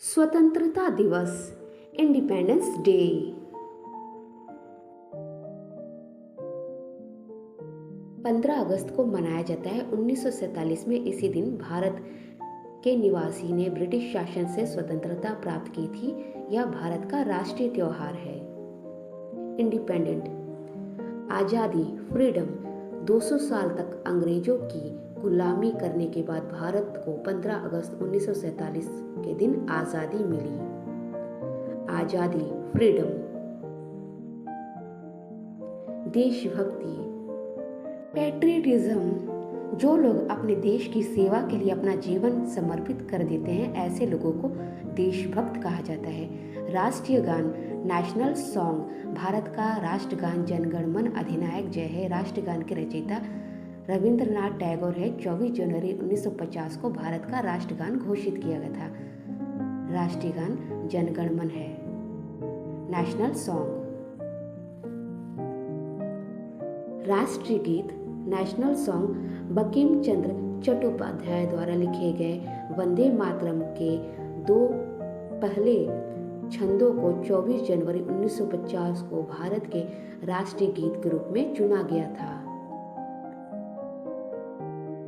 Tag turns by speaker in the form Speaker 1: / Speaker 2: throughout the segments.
Speaker 1: स्वतंत्रता दिवस, independence day. 15 अगस्त को मनाया जाता है। 1947 में इसी दिन भारत के निवासी ने ब्रिटिश शासन से स्वतंत्रता प्राप्त की थी। यह भारत का राष्ट्रीय त्योहार है। इंडिपेंडेंट, आज़ादी, फ्रीडम। 200 साल तक अंग्रेजों की गुलामी करने के बाद भारत को 15 अगस्त 1947 के दिन आज़ादी मिली। आज़ादी, फ्रीडम। देशभक्ति, पैट्रियटिज्म। जो लोग अपने देश की सेवा के लिए अपना जीवन समर्पित कर देते हैं, ऐसे लोगों को देशभक्त कहा जाता है। राष्ट्रीय गान, नेशनल सॉन्ग। भारत का राष्ट्रगान जन गण मन अधिनायक जय है। राष्ट्रगान के रचयिता रविंद्रनाथ टैगोर है। 24 जनवरी 1950 को भारत का राष्ट्रगान घोषित किया गया था। राष्ट्रीय गान जन गण मन है। National song. राष्ट्रीय गीत, नेशनल सॉन्ग बंकिम चंद्र चट्टोपाध्याय द्वारा लिखे गए वंदे मातरम के दो पहले छंदों को 24 जनवरी 1950 को भारत के राष्ट्रीय गीत के रूप में चुना गया था।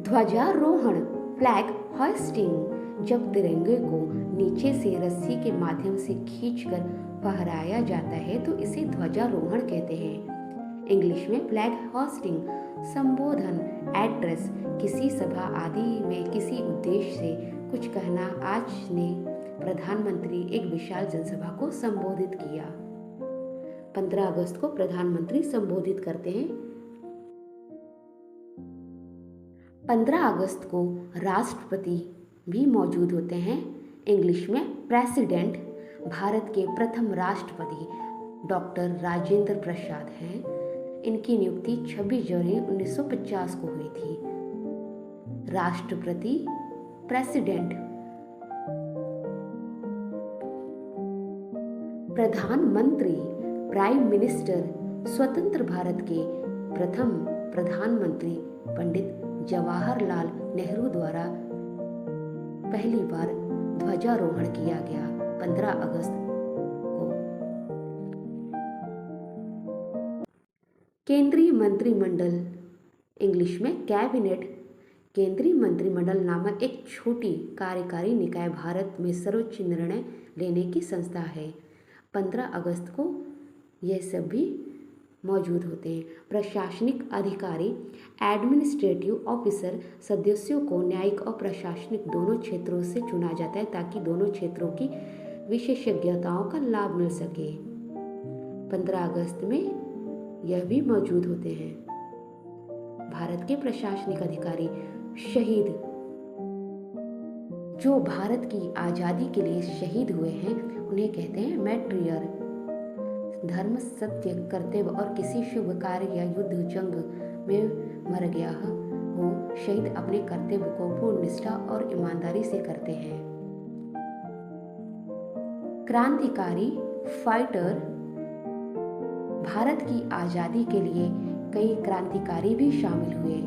Speaker 1: ध्वजारोहण, फ्लैग होइस्टिंग। जब तिरंगे को नीचे से रस्सी के माध्यम से खींचकर फहराया जाता है तो इसे ध्वजारोहण कहते हैं। इंग्लिश में फ्लैग होइस्टिंग। संबोधन, एड्रेस। किसी सभा आदि में किसी उद्देश्य से कुछ कहना। आज ने प्रधानमंत्री एक विशाल जनसभा को संबोधित किया। 15 अगस्त को प्रधानमंत्री संबोधित करते हैं। 15 अगस्त को राष्ट्रपति भी मौजूद होते हैं। इंग्लिश में प्रेसिडेंट। भारत के प्रथम राष्ट्रपति डॉक्टर राजेंद्र प्रसाद हैं। इनकी नियुक्ति 26 जनवरी 1950 को हुई थी। राष्ट्रपति, प्रेसिडेंट। प्रधानमंत्री, प्राइम मिनिस्टर। स्वतंत्र भारत के प्रथम प्रधानमंत्री पंडित जवाहरलाल नेहरू द्वारा पहली बार ध्वजारोहण किया गया 15 अगस्त को। केंद्रीय मंत्रिमंडल, इंग्लिश में कैबिनेट। केंद्रीय मंत्रिमंडल नामक एक छोटी कार्यकारी निकाय भारत में सर्वोच्च निर्णय लेने की संस्था है। 15 अगस्त को यह सब भी मौजूद होते हैं। प्रशासनिक अधिकारी, एडमिनिस्ट्रेटिव ऑफिसर। सदस्यों को न्यायिक और प्रशासनिक दोनों क्षेत्रों से चुना जाता है ताकि दोनों क्षेत्रों की विशेषज्ञताओं का लाभ मिल सके। 15 अगस्त में यह भी मौजूद होते हैं। भारत के प्रशासनिक अधिकारी, शहीद। जो भारत की आज़ादी के लिए शहीद हुए हैं उन्हें कहते हैं मैट्रियर। धर्म, सत्य, कर्तव्य और किसी शुभ कार्य या युद्ध जंग में मर गया हो, शहीद अपने कर्तव्य को पूर्ण निष्ठा और ईमानदारी से करते हैं। क्रांतिकारी, फाइटर। भारत की आज़ादी के लिए कई क्रांतिकारी भी शामिल हुए।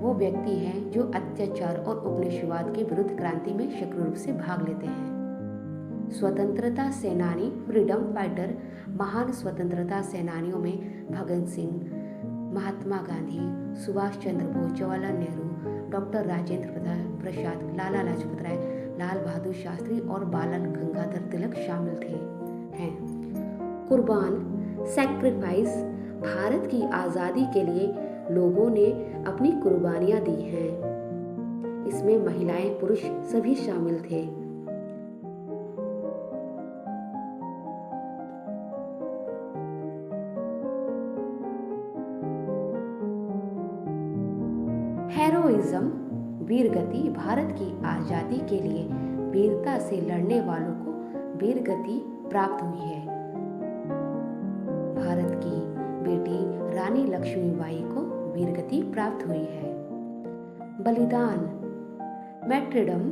Speaker 1: वो व्यक्ति हैं जो अत्याचार और उपनिवेशवाद के विरुद्ध क्रांति में सक्रिय रूप से भाग लेते हैं। स्वतंत्रता सेनानी, फ्रीडम फाइटर। महान स्वतंत्रता सेनानियों में भगत सिंह, महात्मा गांधी, सुभाष चंद्र बोस, जवाहरलाल नेहरू, डॉक्टर राजेंद्र प्रसाद, लाला लाजपत राय, लाल बहादुर शास्त्री और बाल गंगाधर तिलक शामिल हैं। कुर्बान, सैक्रिफाइस। भारत की आज़ादी के लिए लोगों ने अपनी कुर्बानियां दी हैं। इसमें महिलाएं, पुरुष सभी शामिल थे। हेरोइज्म, वीरगति। भारत की आज़ादी के लिए वीरता से लड़ने वालों को वीरगति प्राप्त हुई है। भारत की बेटी रानी लक्ष्मीबाई को वीरगति प्राप्त हुई है। बलिदान, मैट्रिडम।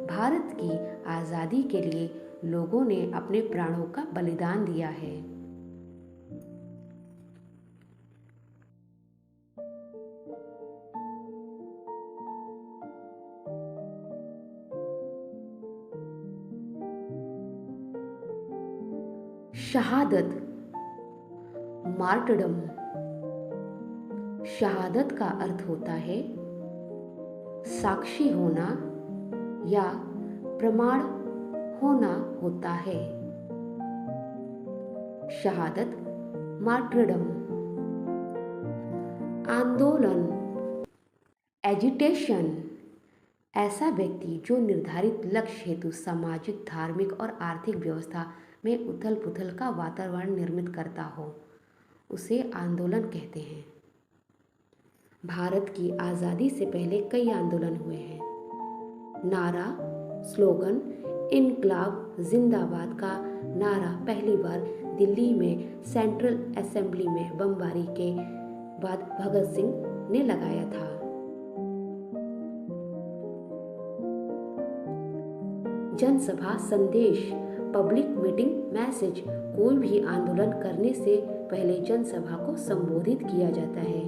Speaker 1: भारत की आज़ादी के लिए लोगों ने अपने प्राणों का बलिदान दिया है। शहादत, मार्टरडम। शहादत का अर्थ होता है साक्षी होना या प्रमाण होना होता है। शहादत, मार्टरडम। आंदोलन, एजिटेशन। ऐसा व्यक्ति जो निर्धारित लक्ष्य हेतु सामाजिक, धार्मिक और आर्थिक व्यवस्था में उथल पुथल का वातावरण निर्मित करता हो, उसे आंदोलन कहते हैं। भारत की आज़ादी से पहले कई आंदोलन हुए हैं। नारा, स्लोगन इनकलाब जिंदाबाद का नारा पहली बार दिल्ली में सेंट्रल असेंबली में बमबारी के बाद भगत सिंह ने लगाया था। जनसभा, संदेश, पब्लिक मीटिंग, मैसेज। कोई भी आंदोलन करने से पहले जनसभा को संबोधित किया जाता है।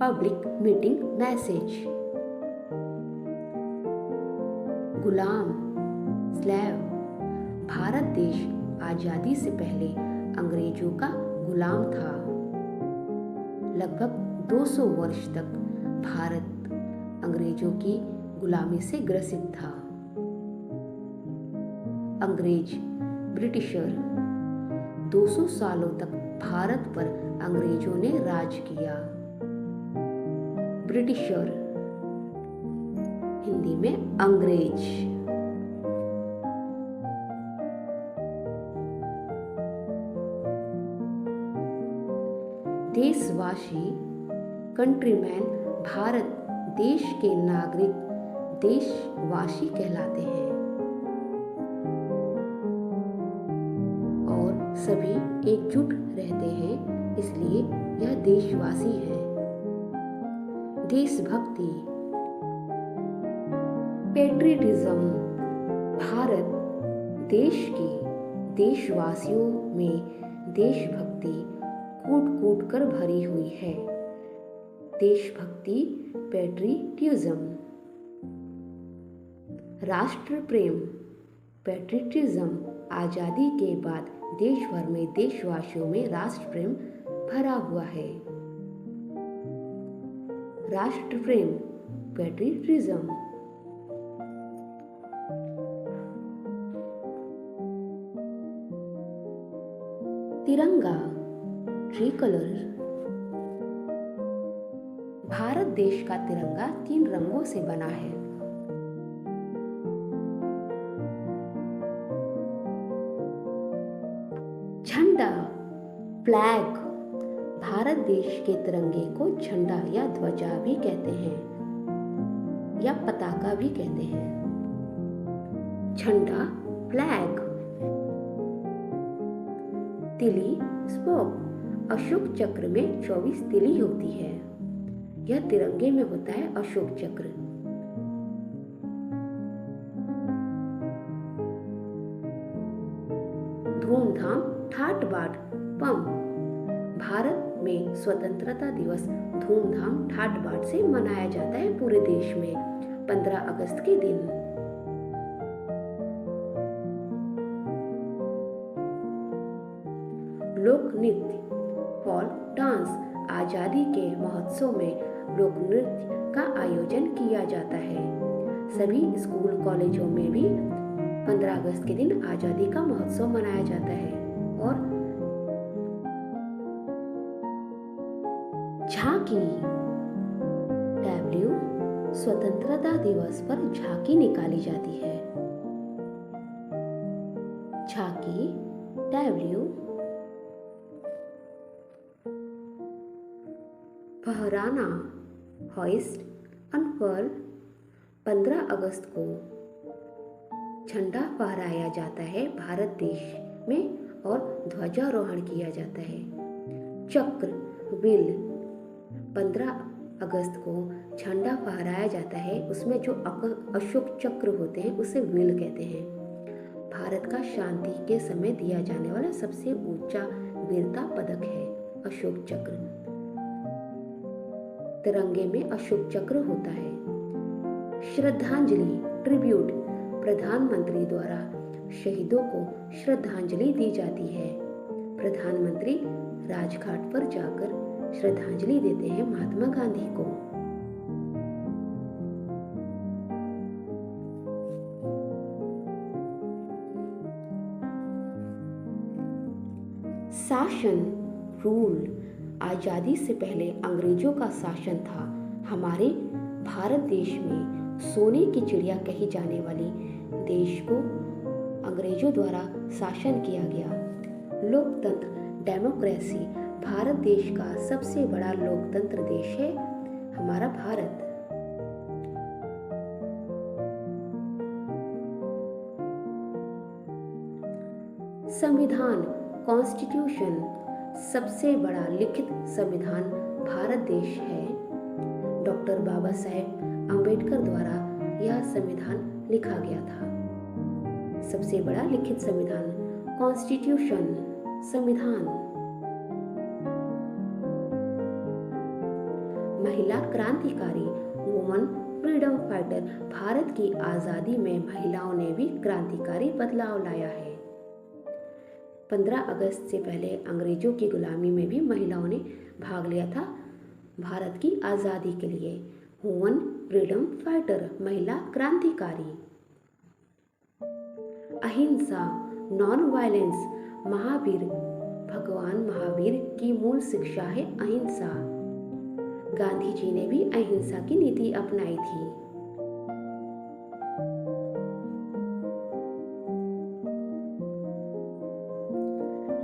Speaker 1: Public meeting, message. गुलाम, स्लेव। भारत देश आजादी से पहले अंग्रेजों का गुलाम था। लगभग 200 वर्ष तक भारत अंग्रेजों की गुलामी से ग्रसित था। अंग्रेज, ब्रिटिशर। 200 सालों तक भारत पर अंग्रेजों ने राज किया। ब्रिटिशर, हिंदी में अंग्रेज। देशवासी, कंट्रीमैन। भारत देश के नागरिक देशवासी कहलाते हैं और सभी एकजुट रहते हैं, इसलिए यह देशवासी है। देशभक्ति, पेट्रियटिज्म। भारत देश के देशवासियों में देशभक्ति कूट कूट कर भरी हुई है। देशभक्ति, पेट्रियटिज्म। राष्ट्र प्रेम, पेट्रियटिज्म। आजादी के बाद देश भर में देशवासियों में राष्ट्र प्रेम भरा हुआ है। राष्ट्र प्रेम, पेट्रियटिज्म। तिरंगा, ट्रिकलर। भारत देश का तिरंगा 3 रंगों से बना है। झंडा, फ्लैग। भारत देश के तिरंगे को झंडा या ध्वजा भी कहते हैं या पताका भी कहते हैं। झंडा, फ्लैग। तिली, स्पोक। अशोक चक्र में 24 तिली होती है। यह तिरंगे में होता है अशोक चक्र। धूमधाम, ठाट बाट, पम। भारत में स्वतंत्रता दिवस धूमधाम ठाट बाट से मनाया जाता है पूरे देश में 15 अगस्त के दिन। लोक नृत्य, फोक डांस। आजादी के महोत्सव में लोक नृत्य का आयोजन किया जाता है। सभी स्कूल कॉलेजों में भी 15 अगस्त के दिन आजादी का महोत्सव मनाया जाता है। और झांकी, डब्ल्यू। स्वतंत्रता दिवस पर झांकी निकाली जाती है। झांकी, डब्ल्यू। फहराना, hoist, unfurl. 15 अगस्त को झंडा फहराया जाता है भारत देश में और ध्वजारोहण किया जाता है। चक्र, व्हील। 15 अगस्त को झंडा फहराया जाता है, उसमें जो अशोक चक्र होते हैं उसे व्हील कहते हैं। भारत का शांति के समय दिया जाने वाला सबसे ऊंचा वीरता पदक है अशोक चक्र। तिरंगे में अशोक चक्र होता है। श्रद्धांजलि, ट्रिब्यूट, प्रधानमंत्री द्वारा शहीदों को श्रद्धांजलि दी जाती है। प्रधानमंत्री राजघाट पर जाकर श्रद्धांजलि देते हैं महात्मा गांधी को। शासन, रूल। आजादी से पहले अंग्रेजों का शासन था। हमारे भारत देश में सोने की चिड़िया कही जाने वाली देश को अंग्रेजों द्वारा शासन किया गया। लोकतंत्र, डेमोक्रेसी। भारत देश का सबसे बड़ा लोकतंत्र देश है हमारा भारत। संविधान, कॉन्स्टिट्यूशन। सबसे बड़ा लिखित संविधान भारत देश है। डॉक्टर बाबा साहेब अंबेडकर द्वारा यह संविधान लिखा गया था। सबसे बड़ा लिखित संविधान, कॉन्स्टिट्यूशन, संविधान। महिला क्रांतिकारी, वुमन फ्रीडम फाइटर। भारत की आजादी में महिलाओं ने भी क्रांतिकारी बदलाव लाया है। 15 अगस्त से पहले अंग्रेजों की गुलामी में भी महिलाओं ने भाग लिया था भारत की आज़ादी के लिए। वुमन फ्रीडम फाइटर, महिला क्रांतिकारी। अहिंसा, नॉन वायलेंस। महावीर, भगवान महावीर की मूल शिक्षा है अहिंसा। गांधी जी ने भी अहिंसा की नीति अपनाई थी।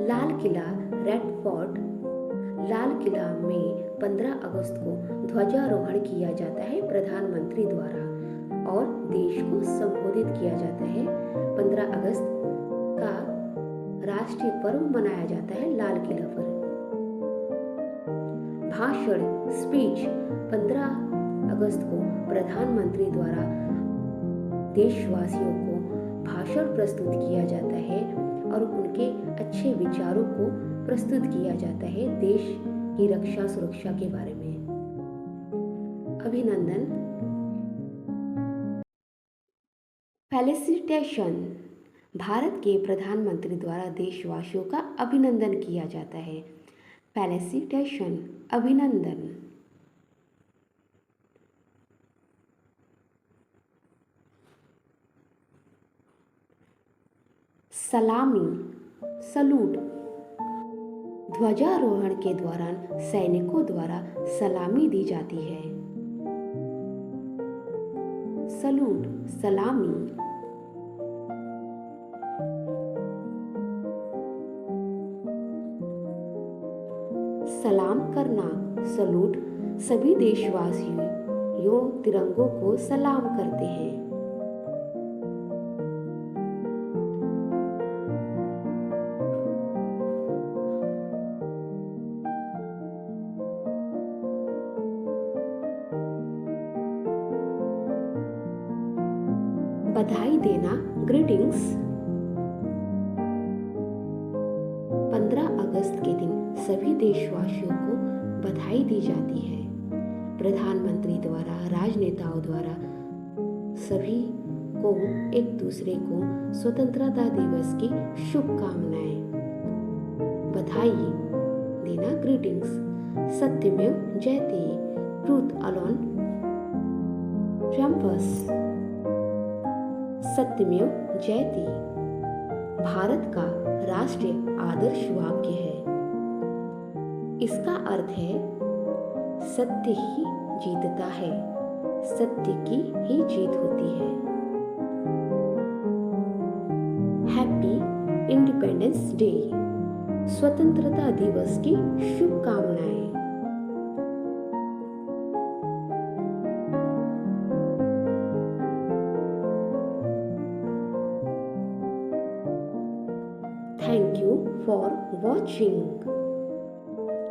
Speaker 1: Lal Qila, red fort. लाल किला में 15 अगस्त को ध्वजारोहण किया जाता है प्रधानमंत्री द्वारा और देश को संबोधित किया जाता है। 15 अगस्त का राष्ट्रीय पर्व मनाया जाता है लाल किला पर। भाषण, स्पीच। 15 अगस्त को प्रधानमंत्री द्वारा देशवासियों को भाषण प्रस्तुत किया जाता है और उनके अच्छे विचारों को प्रस्तुत किया जाता है देश की रक्षा सुरक्षा के बारे में। अभिनंदन, फेलिसिटेशन। भारत के प्रधानमंत्री द्वारा देशवासियों का अभिनंदन किया जाता है। फेलिसिटेशन, अभिनंदन। सलामी, सलूट। ध्वजारोहण के दौरान सैनिकों द्वारा सलामी दी जाती है। सलूट, सलामी। सलाम करना, सलूट। सभी देशवासियों तिरंगों को सलाम करते हैं। बधाई देना, ग्रीटिंग्स। 15 अगस्त के दिन सभी देशवासियों को बधाई दी जाती है। प्रधानमंत्री द्वारा, राजनेताओं द्वारा सभी को एक दूसरे को स्वतंत्रता दिवस की शुभकामनाएं, बधाई देना, ग्रीटिंग्स। सत्यमेव जयते, ट्रूथ अलोन ट्रम्प्स। सत्यमेव जयते भारत का राष्ट्रीय आदर्श वाक्य है। इसका अर्थ है सत्य ही जीतता है, सत्य की ही जीत होती है। हैप्पी इंडिपेंडेंस डे, स्वतंत्रता दिवस की शुभकामनाएं। Thank you for watching.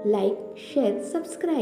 Speaker 1: Like, share, subscribe.